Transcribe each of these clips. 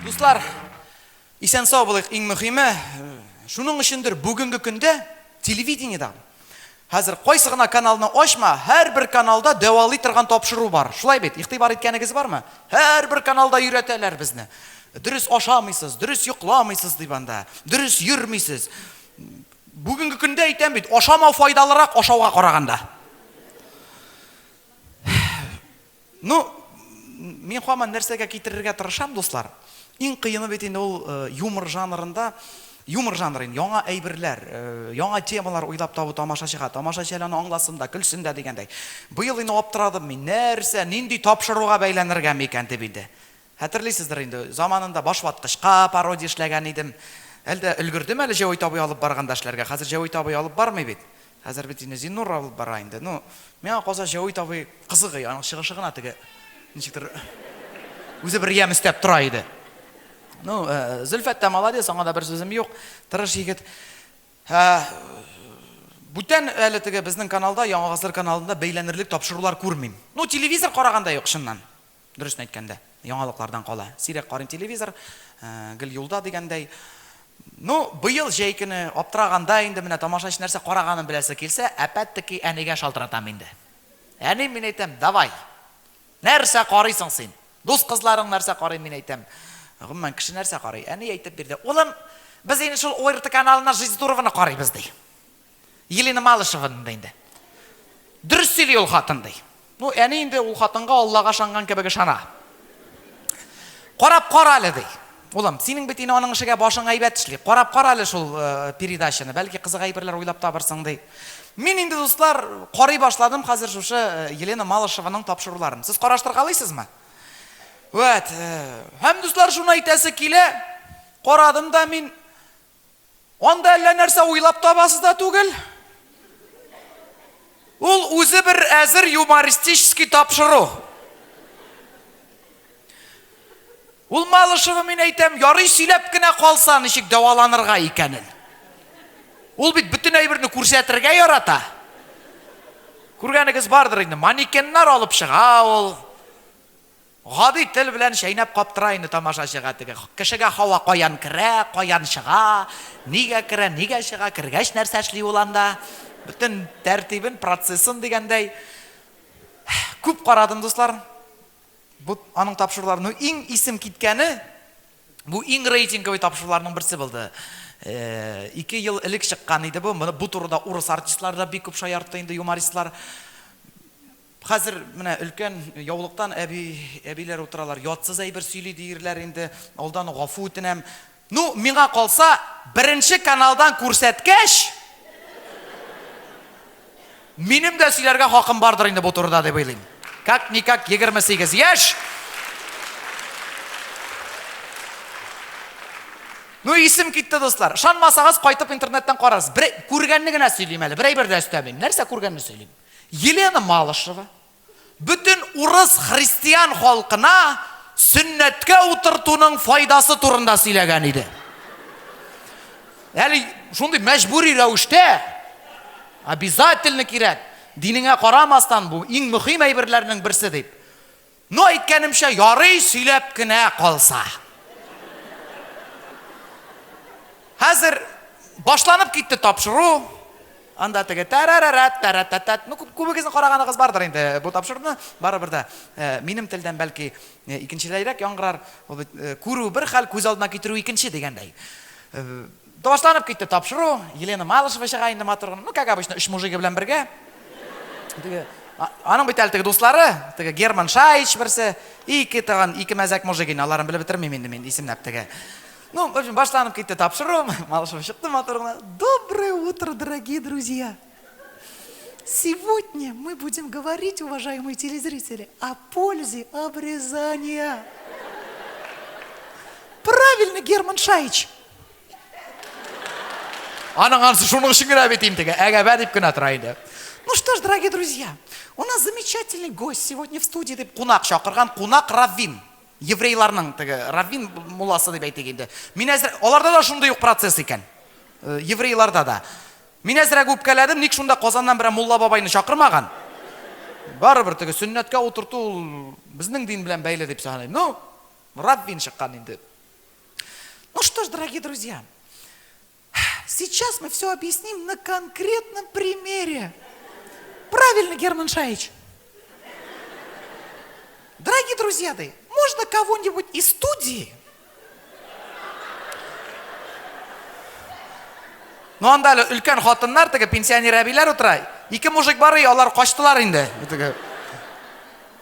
Дуслар, исән сау булыйк, иң мөһиме, шуның өчендер бүгенге көндә телевидениедә хәзер кайсы гына каналны ачма, һәр каналда дәвалый торган тапшыру бар. Шулай бит, игътибар иткәнегез бармы? Һәр каналда өйрәтәләр безне. Дөрес ашамыйсыз, дөрес йокламыйсыз дип анда, дөрес йөрмисез. Бүгенге көндә әйтәм бит, ашамау файдалырак ашауга караганда. Мин һаман нәрсәгә китерергә тырышам, дуслар. Иң кыены бит инде ул юмор жанрында, яңа әйберләр, яңа темалар уйлап табу тамашачыга, тамашачылар аны аңласын да, көлсен дә дигәндәй. Быел инде аптырадым мин, нәрсә, нинди тапшыруга бәйләнергә микән дип инде. Хәтерлисездер инде, заманында башваткычка пародия эшләгән идем. Әлдә өлгердем әле җавай табый алып барганда эшләргә. Хәзер җавай табый алып бармый бит. Хәзер бит инде Зиннур алып бара инде. Миңа калса җавай табый кызыгы, аның чыгышы гына теге ничектер үзе бер ям истәп тора иде. Зөлфәт тә молодец, аңа да бер сүзем юк. Тырыш егет. Бүтән әле теге безнең каналда, Яңа Гасыр каналында бәйләнерлек тапшырулар күрмим. Телевизор караганда юк шуннан. Дөресен әйткәндә, яңалыклардан кала. Сирәк карыйм телевизор, гел юлда дигәндәй. Быел җәй көне аптыраганда инде менә тамашачы нәрсә караганын беләсе килсә, әпәттеки әнигә шалтыратам инде. Әни, мин әйтәм, давай. Нәрсә карыйсың син? Дус кызларың нәрсә карый, мин әйтәм. Гомумән кеше нәрсә карый? Әни әйтеп бирде. Улым, без инде шул ОРТ каналына Жизнь Турованы карыйбыз ди. Елена Малышеваны инде. Дөрес сөйли ул хатын ди. Әни инде ул хатынга Аллага ышанган кебек ышана. Карап кара әле ди. Улым, синең бит инде аның эшегә башың әйбәт эшли. Карап кара әле шул передачаны. Бәлки кызык әйберләр уйлап табырсың ди. Мин инде дуслар карый башладым хәзер шушы Елена Малышеваның тапшыруларын. Сез караштыргалыйсызмы? Һәм дуслар шуны әйтәсе килә. Карадым да мин анда әллә нәрсә уйлап табасы да түгел. Ул үзе бер әзер юмористический тапшыру. Ул Малышева мин әйтәм, ярый сөйләп кенә калса ничек дәваланырга икәнен. Ул бит бүтән әйберне күрсәтергә ярата. Күргәнегез бардыр инде, манекеннар алып чыга ул. Гади тел белән шәйнәп каптыра инде тамашачыга теге. Кешегә һава каян керә, каян чыга, нигә керә, нигә чыга, кергәч нәрсә эшли ул анда. Бүтән тәртибен, процессын дигәндәй. Күп карадым дуслар. Бу аның тапшыруларының иң исем киткәне, бу иң рейтинговый тапшыруларның берсе булды. 2 ел элек чыккан иде бу. Бу турыда урыс артистлар да бик күп шаяртты инде, юмористлар. Хәзер менә өлкән яулыктан әбиләр утыралар, ятсыз әйбер сөйли диерләр инде, алдан гафу үтенәм. Миңа калса, беренче каналдан күрсәткәч, минем дә сөйләргә хакым бардыр инде бу турыда дип уйлыйм. Как-никак 28 яшь. Исем китте дуслар. Шанмасагыз кайтып интернеттан карарсыз. Күргәнне генә сөйлим әле, бер дә өстәмим. Нәрсә күргәнне сөйлим? Елена Малышева бүтән урыс христиан халкына сөннәткә утыртуның файдасы турында сөйләгән иде. Әле шундый мәҗбүри рәвештә обязательно кирәк. Динеңә карамастан бу иң мөһим әйберләрнең берсе дип. Әйткәнемчә, ярый сөйләп кенә калса. Хәзер башланып китте тапшыру. Анда теге тарарарат. Күбегезне караганыгыз бардыр инде бу тапшыруны. Барыбер дә минем телдән бәлки икенчеләйрәк яңгырар. Күрү бер хәл, күз алдына китерү икенче дигәндәй. Башланып китте тапшыру. Елена Малышева чыга инде матур. Как обычно, 3 мужиге белән бергә. Аның бит әле теге дуслары, теге Герман Шайч берсе, 2 мәзәк мужигин, аларын белеп бетермим инде мин исемләп теге. Башланып китте тапшыру. Малышева чыкты матурына. Доброе утро, дорогие друзья. Сегодня мы будем говорить, уважаемые телезрители, о пользе обрезания. Правильно, Герман Шайч. Аның шуның өчен генә бит инде, әгәбә дип кенә тора иде. Что ж, дорогие друзья, у нас замечательный гость сегодня в студии, дип кунак чакырган, кунак Раввин. Еврейларның теге Раввин мулласы дип әйтик инде. Мин әзер аларда да шундый ук процесс икән. Еврейларда да. Мин әзрәк үпкәләдем, ник шунда Казаннан бер мулла бабайны чакырмаган. Барыбер теге сөннәткә утырту безнең дин белән бәйле дип саныйм. Раввин чыккан инде. что ж, дорогие друзья, сейчас мы все объясним на конкретном примере. Правильно, Герман Шаич? Дорогие друзья, можно кого-нибудь из студии? Ну, анда үлкен хатыннар, пенсионер әбиләр утыра. Ике мужик бар, алар качтылар инде.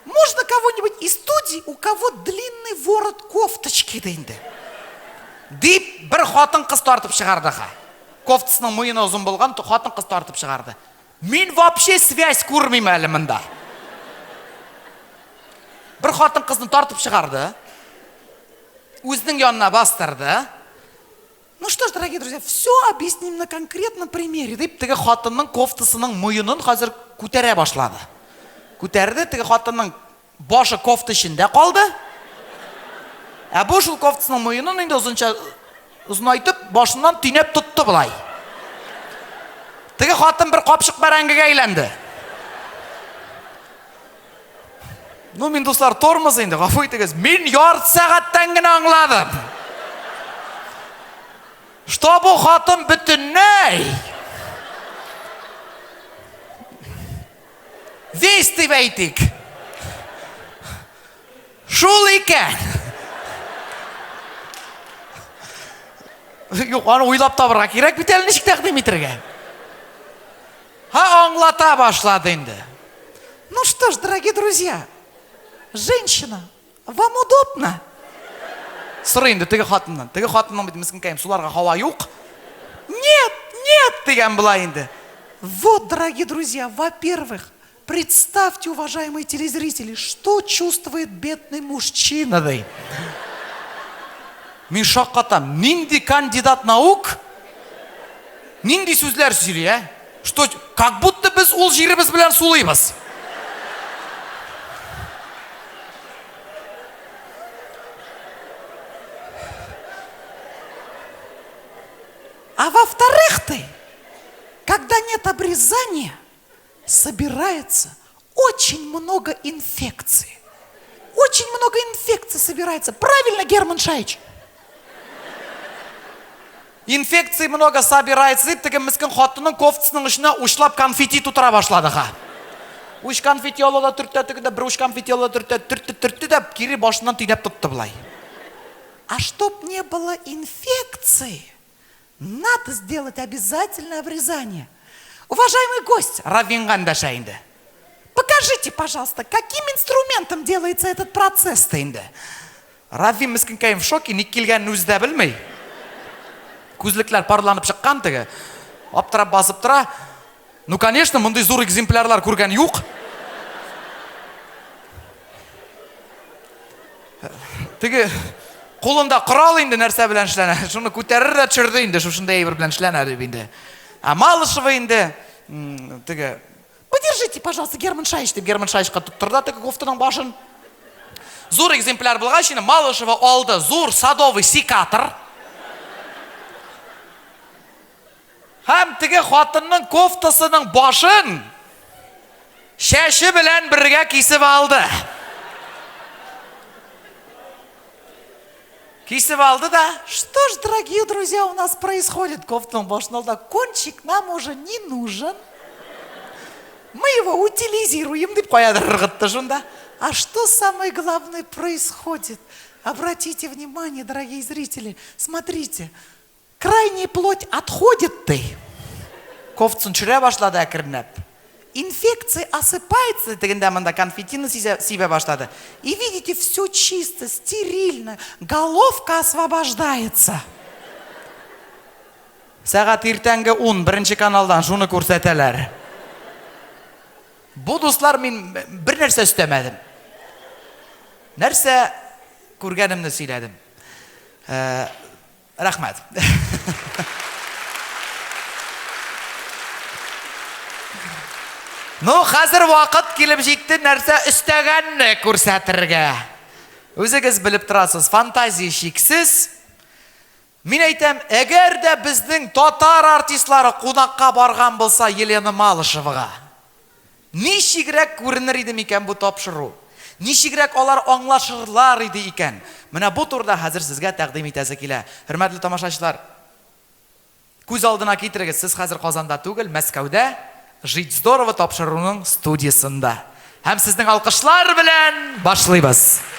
Можно кого-нибудь из студии, у кого длинный ворот кофточки инде? Дип бір хатын кыз тартып чыгарды. Кофтасының муены узун болган, хатын кыз тартып чыгарды. Мен вообще связь күрмим әле монда. Бір хатын кызны тартып чыгарды. Үзенең янына бастырды. Ну что ж, дорогие друзья, все объясним на конкретном примере. Дип, теге хатынның кофтасының муенын хәзер күтәрә башлады. Күтәрде, теге хатынның башы кофта эчендә калды. Ә бу шул кофтасының муенын инде озынайтып, башыннан төнәп тотты булай. Теге хатын бер капчык бәрәңгегә әйләнде. Ну, мин дуслар, тормоз инде, гафу итегез. Мин ярты сәгатьтән генә аңладым. Что бу хатын бөтенләй весь дип әйтик. Шул икән. Юк, аны уйлап табырга кирәк бит әле ничек тәкъдим итәргә. Аңлата башлады инде. Ну что ж, дорогие друзья, женщина, вам удобно? Сорый инде теге хатыннан. Теге хатынның бит мискинкәем, суларга һава юк. Нет, нет, дигән була инде. Вот, дорогие друзья, во-первых, представьте, уважаемые телезрители, что чувствует бедный мужчина. Мин шаккатам, нинди кандидат наук, нинди сүзләр сөйли, что как будто без ул җиребез белән сулыйбыз. А во-вторых, когда нет обрезания, собирается очень много инфекций. Очень много инфекций собирается. Правильно, Герман Шаич? Инфекций много собирается. Дип, теге мискин хатынның кофтасының ишенә учлап конфетти тутыра башлады. Уч конфетти алды, төртә, тегедә бер уч конфетти алды, төртә, дип, кире башыннан төнәп тотты булай. А чтоб не было инфекции, надо сделать обязательное обрезание. Уважаемый гость, Равинган Дашаинде, покажите, пожалуйста, каким инструментом делается этот процесс-то инде? Равин мискинкәем в шоке, ник килгәнен үзе дә белмәй. Күзлекләр парланып чыккан теге, аптырап басып тора. Ну, конечно, мондай зур экземплярлар күргән юк. Теге Қолында құрал инде нәрсә белән эшләнә. Шуны күтәрер дә төшерде инде, шушында әйбер белән эшләнә дип инде. А Малышева инде теге, подержите, пожалуйста, Герман Шаич дип Герман Шаичка тоттырды теге кофтаның башын. Зур экземпляр булгач, инде Малышева алды зур садовый секатор. Һәм теге хатынның кофтасының башын шәше белән бергә кисеп алды. Кисеп алды да, что ж, дорогие друзья, у нас происходит? Кофтаның башын алды, кончик нам уже не нужен. Мы его утилизируем, дип куяды ыргытты шунда. А что самое главное происходит? Обратите внимание, дорогие зрители, смотрите, крайняя плоть отходит-ты. Кофтасын төшерә башлады әкренләп. Инфекция осыпается, дегенде конфеттины себе башлады. И видите, все чисто, стерильно, головка освобождается. Сәгать иртәнге 10 беренче каналдан шуны күрсәтәләр. Бу дуслар, мин бер нәрсә өстәмәдем. Нәрсә күргәнемне сөйләдем. Рәхмәт. Ну, хәзер вакыт килеп җитте нәрсә өстәгәнне күрсәтергә. Үзегез белеп торасыз, фантазия шиксез. Мин әйтәм, әгәр дә безнең татар артистлары кунакка барган булса Елена Малышевага, ничегрәк күренер иде микән бу тапшыру? ничегрәк алар аңлашырлар иде икән. Менә бу турыда хәзер сезгә тәкъдим итәсе килә. Хөрмәтле тамашачылар, күз алдына китерегез, сез хәзер Казанда түгел, Мәскәүдә Жить здорово тапшыруның студиясында. Һәм сезнең алкышлар белән башлыйбыз.